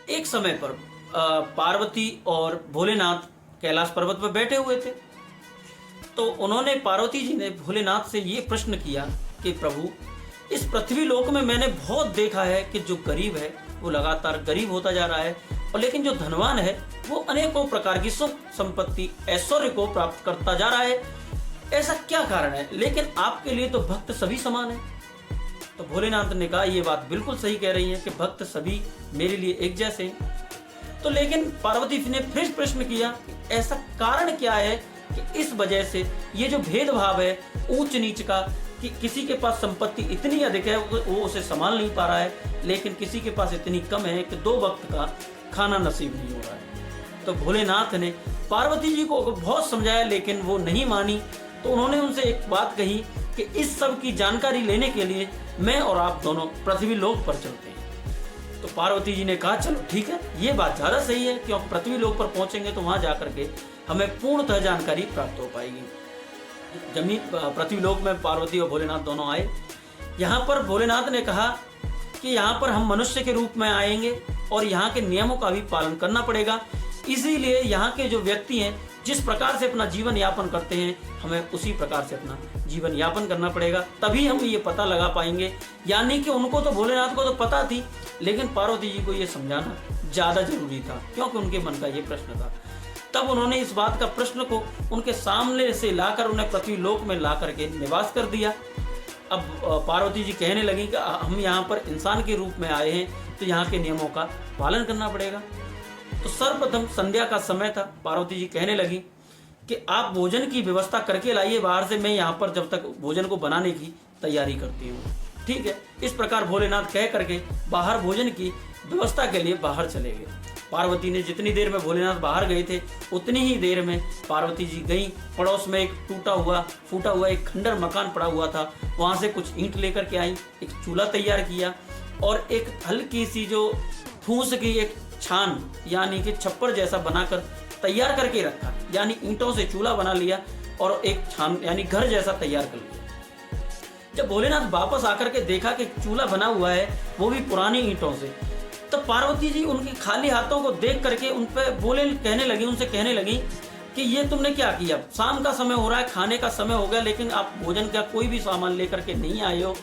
एक समय पर पार्वती और भोलेनाथ कैलाश पर्वत पर बैठे हुए थे। तो उन्होंने, पार्वती जी ने भोलेनाथ से ये प्रश्न किया कि प्रभु, इस पृथ्वी लोक में मैंने बहुत देखा है कि जो गरीब है वो लगातार गरीब होता जा रहा है, और लेकिन जो धनवान है वो अनेकों प्रकार की सुख संपत्ति ऐश्वर्य को प्राप्त करता जा रहा है। ऐसा क्या कारण है? लेकिन आपके लिए तो भक्त सभी समान है। तो भोलेनाथ ने कहा, ये बात बिल्कुल सही कह रही है कि भक्त सभी मेरे लिए एक जैसे हैं। तो लेकिन पार्वती ने फिर प्रश्न किया, ऐसा कारण क्या है कि इस वजह से ये जो भेदभाव है ऊंच नीच का, कि किसी के पास संपत्ति इतनी अधिक है वो उसे संभाल नहीं पा रहा है, लेकिन किसी के पास इतनी कम है कि 2 वक्त का खाना नसीब नहीं हो रहा है। तो भोलेनाथ ने पार्वती जी को बहुत समझाया, लेकिन वो नहीं मानी। तो उन्होंने उनसे एक बात कही कि इस सब की जानकारी लेने के लिए मैं और आप दोनों पृथ्वी लोक पर चलते हैं। तो पार्वती जी ने कहा, चलो ठीक है, ये बात ज़्यादा सही है, क्योंकि पृथ्वी लोक पर पहुंचेंगे तो वहां जाकर के हमें पूर्णतः जानकारी प्राप्त हो पाएगी। जमीन पृथ्वी लोक में पार्वती और भोलेनाथ दोनों आए। यहाँ पर भोलेनाथ ने कहा कि यहाँ पर हम मनुष्य के रूप में आएंगे और यहाँ के नियमों का भी पालन करना पड़ेगा। इसीलिए यहाँ के जो व्यक्ति हैं जिस प्रकार से अपना जीवन यापन करते हैं, हमें उसी प्रकार से अपना जीवन यापन करना पड़ेगा, तभी हम ये पता लगा पाएंगे। यानी कि उनको तो, भोलेनाथ को तो पता थी, लेकिन पार्वती जी को ये समझाना ज़्यादा जरूरी था, क्योंकि उनके मन का ये प्रश्न था। तब उन्होंने इस बात का प्रश्न को उनके सामने से लाकर उन्हें पृथ्वी लोक में ला करके निवास कर दिया। अब पार्वती जी कहने लगी कि हम यहाँ पर इंसान के रूप में आए हैं, तो यहाँ के नियमों का पालन करना पड़ेगा। तो सर्वप्रथम संध्या का समय था। पार्वती जी कहने लगी कि आप भोजन की व्यवस्था करके लाइए बाहर से, मैं यहाँ पर जब तक भोजन को बनाने की तैयारी करती हूँ। ठीक है। इस प्रकार भोलेनाथ कह करके बाहर भोजन की व्यवस्था के लिए बाहर चले गए। पार्वती ने, जितनी देर में भोलेनाथ बाहर गए थे उतनी ही देर में पार्वती जी गई। पड़ोस में एक फूटा हुआ एक खंडर मकान पड़ा हुआ था, वहां से कुछ ईंट लेकर के आई, एक चूल्हा तैयार किया और एक हल्की सी जो फूस की एक छान यानी कि छप्पर जैसा बनाकर तैयार करके रखा, यानी ईंटों से चूल्हा बना लिया और एक छान यानी घर जैसा तैयार कर लिया। जब भोलेनाथ वापस आकर के देखा कि चूल्हा बना हुआ है, वो भी पुरानी ईंटों से, तो पार्वती जी उनके खाली हाथों को देख करके उन पे उनसे कहने लगी कि ये तुमने क्या किया? शाम का समय हो रहा है, खाने का समय हो गया, लेकिन आप भोजन का कोई भी सामान लेकर के नहीं आए हो,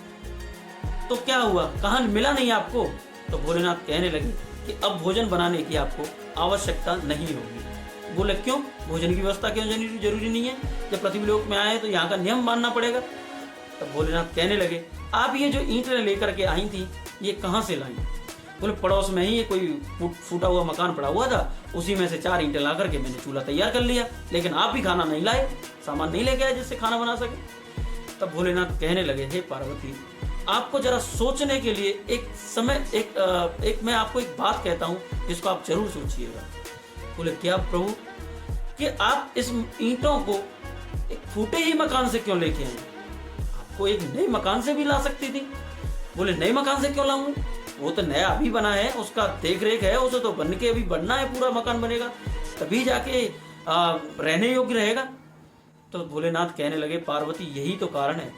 तो क्या हुआ? कहाँ मिला नहीं आपको? तो भोलेनाथ कहने लगे कि अब भोजन बनाने की आपको आवश्यकता नहीं होगी। बोले क्यों? भोजन की व्यवस्था क्यों जरूरी नहीं है? जब पृथ्वी लोक में आए तो यहाँ का नियम मानना पड़ेगा। तब भोलेनाथ कहने लगे, आप ये जो ईंटें लेकर के आई थी, ये कहाँ से लाई? बोले पड़ोस में ही कोई फूटा हुआ मकान पड़ा हुआ था, उसी में से 4 ईंटें ला करके मैंने चूल्हा तैयार कर लिया, लेकिन आप भी खाना नहीं लाए, सामान नहीं लेके आए जिससे खाना बना सके। तब भोलेनाथ कहने लगे, हे पार्वती, आपको जरा सोचने के लिए एक मैं आपको एक बात कहता हूँ जिसको आप जरूर सोचिएगा। बोले क्या प्रभु? कि आप इस ईंटों को एक फूटे ही मकान से क्यों लेके आए? आपको एक नए मकान से भी ला सकती थी। बोले नए मकान से क्यों लाऊंगी? वो तो नया अभी बना है, उसका देख रेख है, उसे तो बन के अभी बनना है, पूरा मकान बनेगा तभी जाके रहने योग्य रहेगा। तो भोलेनाथ कहने लगे, पार्वती यही तो कारण है,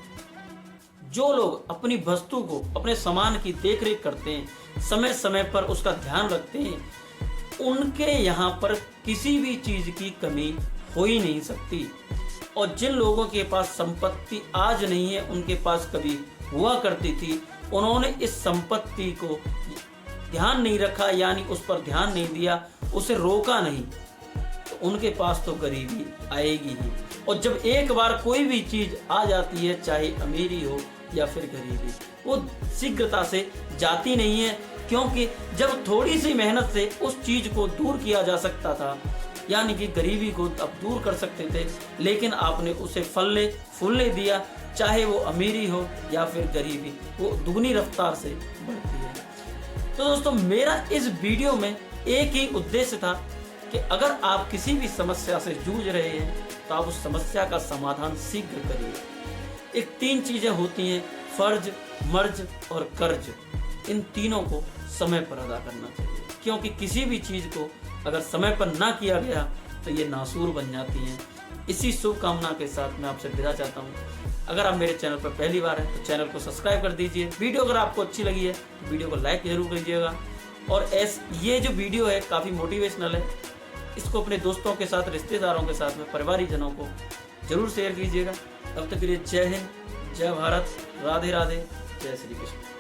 जो लोग अपनी वस्तु को, अपने सामान की देख रेख करते हैं, समय समय पर उसका ध्यान रखते हैं, उनके यहाँ पर किसी भी चीज की कमी हो ही नहीं सकती। और जिन लोगों के पास संपत्ति आज नहीं है, उनके पास कभी हुआ करती थी, उन्होंने इस संपत्ति को ध्यान नहीं रखा, यानी उस पर ध्यान नहीं दिया, उसे रोका नहीं, तो उनके पास तो गरीबी आएगी ही। और जब एक बार कोई भी चीज आ जाती है, चाहे अमीरी हो या फिर गरीबी, वो शीघ्रता से जाती नहीं है, क्योंकि जब थोड़ी सी मेहनत से उस चीज को दूर किया जा सकता था, यानी कि गरीबी को अब दूर कर सकते थे, लेकिन आपने उसे फलने फूलने दिया, चाहे वो अमीरी हो या फिर गरीबी, वो दुगनी रफ्तार से बढ़ती है। तो दोस्तों, मेरा इस वीडियो में एक ही उद्देश्य था कि अगर आप किसी भी समस्या से जूझ रहे हैं तो आप उस समस्या का समाधान शीघ्र करिए। एक 3 चीजें होती हैं, फर्ज, मर्ज और कर्ज। इन तीनों को समय पर अदा करना चाहिए, क्योंकि किसी भी चीज को अगर समय पर ना किया गया तो ये नासूर बन जाती हैं। इसी शुभकामना के साथ मैं आपसे विदा चाहता हूँ। अगर आप मेरे चैनल पर पहली बार हैं तो चैनल को सब्सक्राइब कर दीजिए। वीडियो अगर आपको अच्छी लगी है तो वीडियो को लाइक जरूर कीजिएगा और ये जो वीडियो है काफ़ी मोटिवेशनल है। इसको अपने दोस्तों के साथ, रिश्तेदारों के साथ में, परिवारीजनों को जरूर शेयर कीजिएगा। तब तक के लिए जय हिंद, जय भारत, राधे राधे, जय श्री कृष्ण।